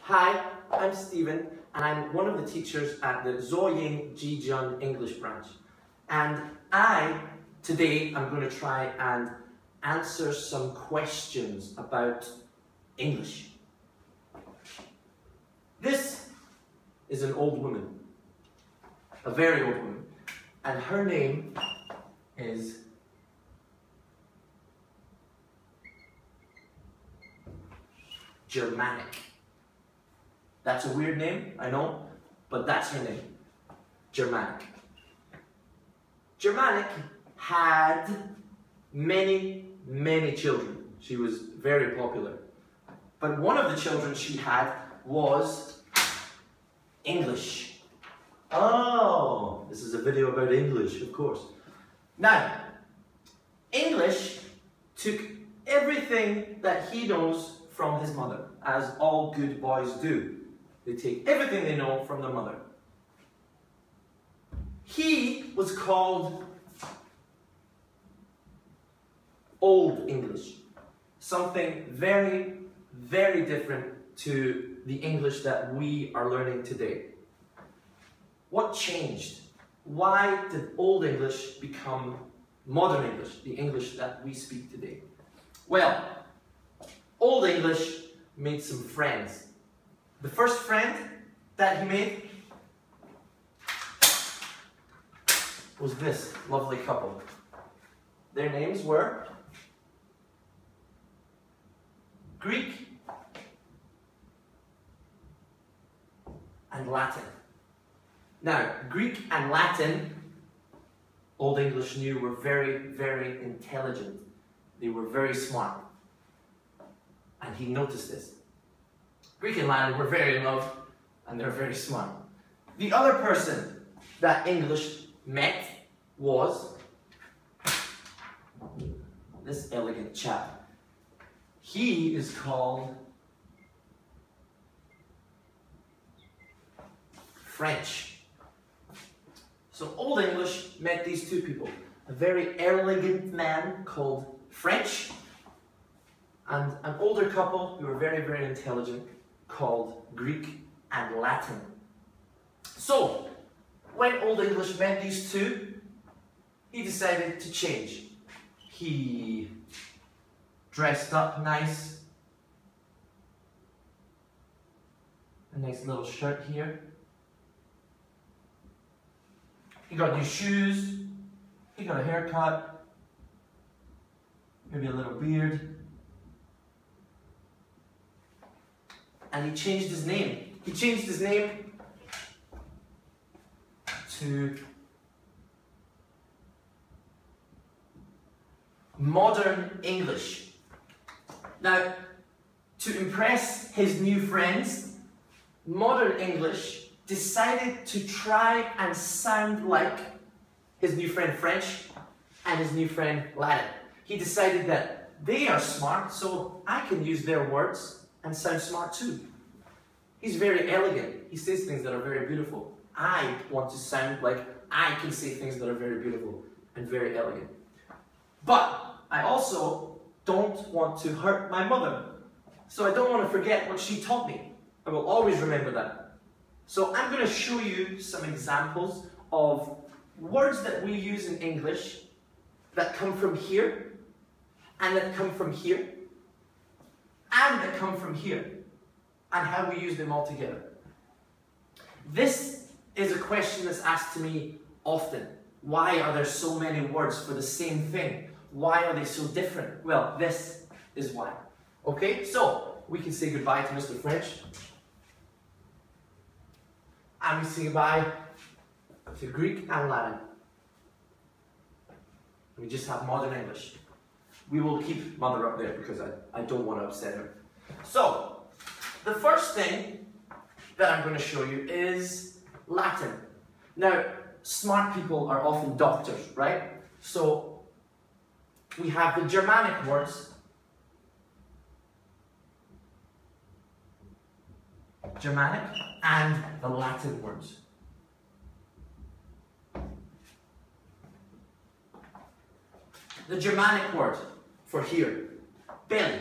Hi, I'm Stephen, and I'm one of the teachers at the左營English branch. And today, I'm going to try and answer some questions about English. This is an old woman, a very old woman, and her name is Germanic. That's a weird name, I know, but that's her name, Germanic. Germanic had many children. She was very popular. But one of the children she had was English. Oh, this is a video about English, of course. Now, English took everything that he knows from his mother, as all good boys do. They take everything they know from their mother. He was called Old English, something very different to the English that we are learning today. What changed? Why did Old English become modern English, the English that we speak today? Well, Old English made some friends. The first friend that he made was this lovely couple. Their names were Greek and Latin. Now, Greek and Latin, Old English knew, were very intelligent. They were very smart. And he noticed this. Greek and Latin were very in love, and they're very smart. The other person that English met was this elegant chap. He is called French. So Old English met these two people. A very elegant man called French, and an older couple who were very intelligent called Greek and Latin. So, when Old English met these two, he decided to change. He dressed up nice. A nice little shirt here. He got new shoes. He got a haircut. Maybe a little beard. And he changed his name. He changed his name to Modern English. Now, to impress his new friends, Modern English decided to try and sound like his new friend French and his new friend Latin. He decided that they are smart, so I can use their words and sound smart too. He's very elegant. He says things that are very beautiful. I want to sound like I can say things that are very beautiful and very elegant. But I also don't want to hurt my mother. So I don't want to forget what she taught me. I will always remember that. So I'm going to show you some examples of words that we use in English that come from here, and that come from here, and that come from here, and how we use them all together. This is a question that's asked to me often. Why are there so many words for the same thing? Why are they so different? Well, this is why. Okay, so we can say goodbye to Mr. French. And we say goodbye to Greek and Latin. We just have Modern English. We will keep Mother up there because I don't want to upset her. So, the first thing that I'm going to show you is Latin. Now, smart people are often doctors, right? So, we have the Germanic words. Germanic and the Latin words. The Germanic word for here, belly,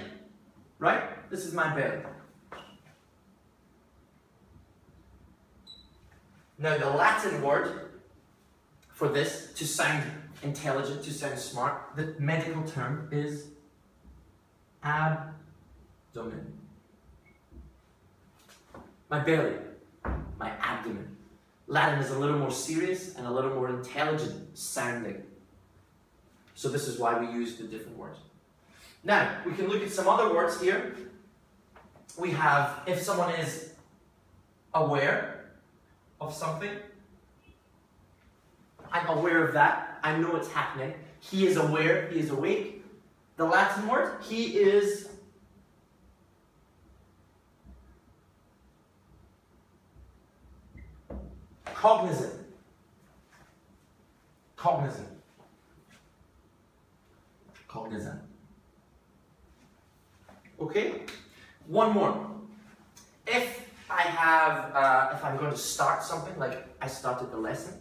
right? This is my belly. Now the Latin word for this, to sound intelligent, to sound smart, the medical term is abdomen. My belly, my abdomen. Latin is a little more serious and a little more intelligent sounding. So this is why we use the different words. Now, we can look at some other words here. We have, if someone is aware of something, I'm aware of that, I know it's happening. He is aware, he is awake. The Latin word, he is cognizant. Cognizant. Cognizant. Okay? One more. If I have, if I'm going to start something, like I started the lesson,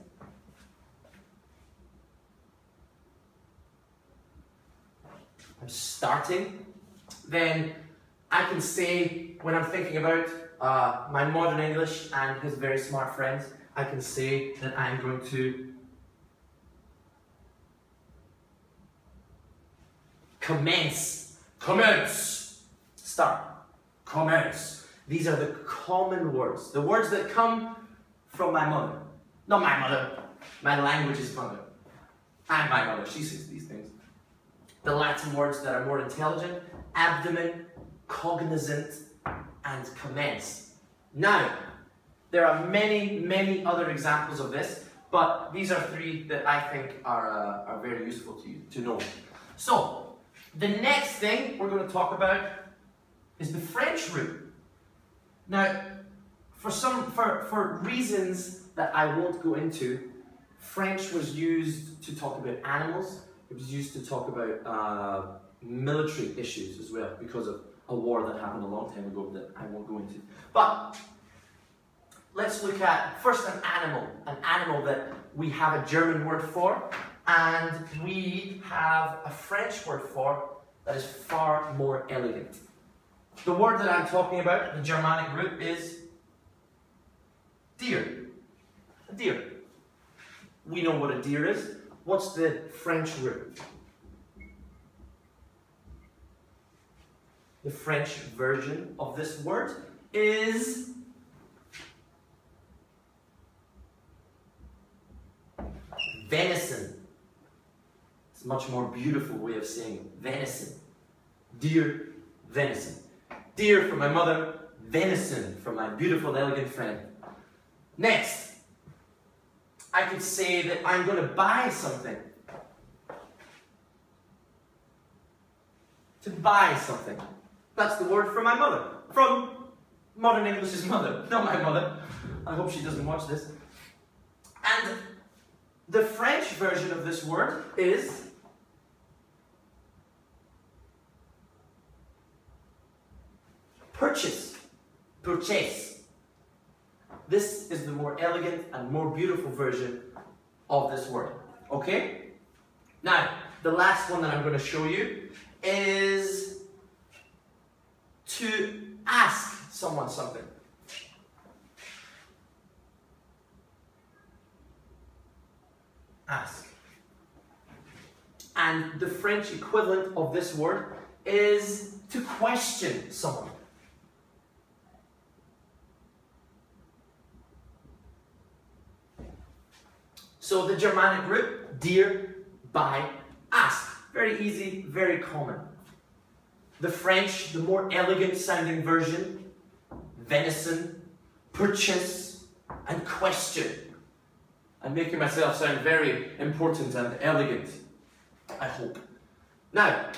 I'm starting, then I can say, when I'm thinking about my modern English and his very smart friends, I can say that I'm going to commence. Commence. Start. Commence. These are the common words. The words that come from my mother. Not my mother. My language's mother. And my mother. She says these things. The Latin words that are more intelligent. Abdomen, cognizant, and commence. Now, there are many, many other examples of this, but these are three that I think are very useful to you to know. So, the next thing we're going to talk about is the French root. Now, for reasons that I won't go into, French was used to talk about animals. It was used to talk about military issues as well, because of a war that happened a long time ago that I won't go into. But let's look at first an animal that we have a German word for, and we have a French word for that is far more elegant. The word that I'm talking about, the Germanic root, is deer. A deer. We know what a deer is. What's the French root? The French version of this word is venison. It's a much more beautiful way of saying it. Venison. Deer, venison. Deer for my mother, venison for my beautiful, elegant friend. Next, I could say that I'm going to buy something. To buy something. That's the word for my mother. From modern English's mother. Not my mother. I hope she doesn't watch this. And the French version of this word is purchase. Purchase. This is the more elegant and more beautiful version of this word. Okay? Now, the last one that I'm going to show you is to ask someone something. Ask. And the French equivalent of this word is to question someone. So the Germanic root, deer, buy, ask. Very easy, very common. The French, the more elegant sounding version, venison, purchase, and question. I'm making myself sound very important and elegant, I hope. Now,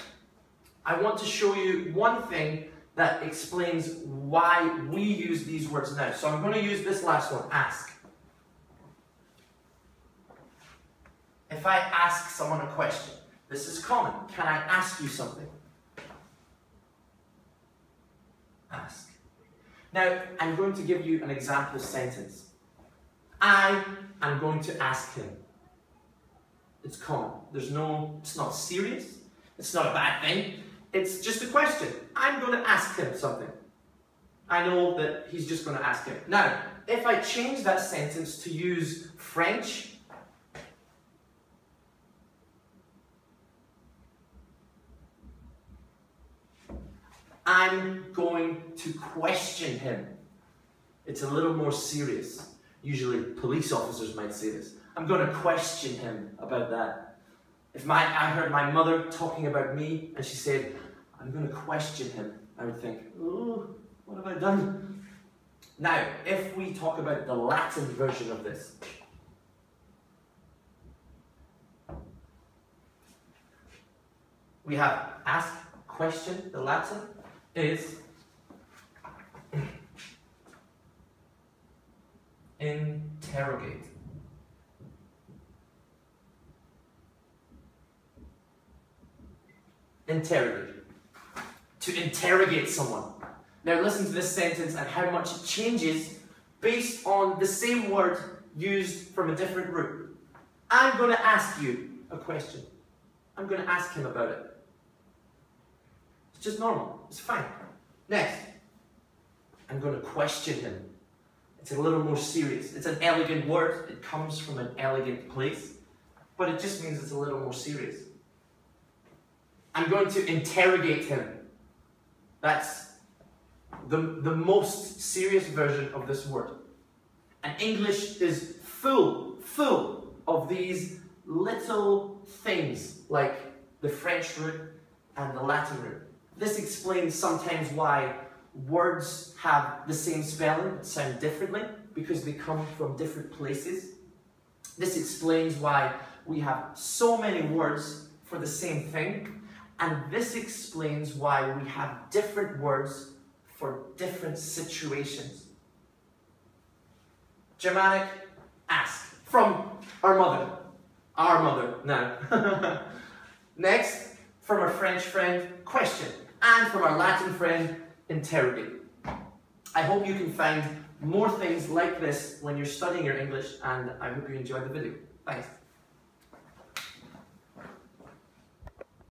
I want to show you one thing that explains why we use these words now. So I'm going to use this last one, ask. If I ask someone a question, this is common. Can I ask you something? Ask. Now, I'm going to give you an example sentence. I am going to ask him. It's common. It's not serious. It's not a bad thing. It's just a question. I'm going to ask him something. I know that he's just going to ask him. Now, if I change that sentence to use French, I'm going to question him. It's a little more serious. Usually police officers might say this. I'm going to question him about that. If I heard my mother talking about me and she said, I'm going to question him, I would think, oh, what have I done? Now, if we talk about the Latin version of this, we have ask, question. The Latin is interrogate. Interrogate. To interrogate someone. Now listen to this sentence and how much it changes based on the same word used from a different root. I'm going to ask you a question. I'm going to ask him about it. It's just normal. It's fine. Next, I'm going to question him. It's a little more serious. It's an elegant word. It comes from an elegant place, but it just means it's a little more serious. I'm going to interrogate him. That's the most serious version of this word. And English is full of these little things like the French root and the Latin root. This explains sometimes why words have the same spelling but sound differently, because they come from different places. This explains why we have so many words for the same thing, and this explains why we have different words for different situations. Germanic, ask, from our mother now. Next, from our French friend, question, and from our Latin friend, interrogate. I hope you can find more things like this when you're studying your English, and I hope you enjoyed the video. Thanks.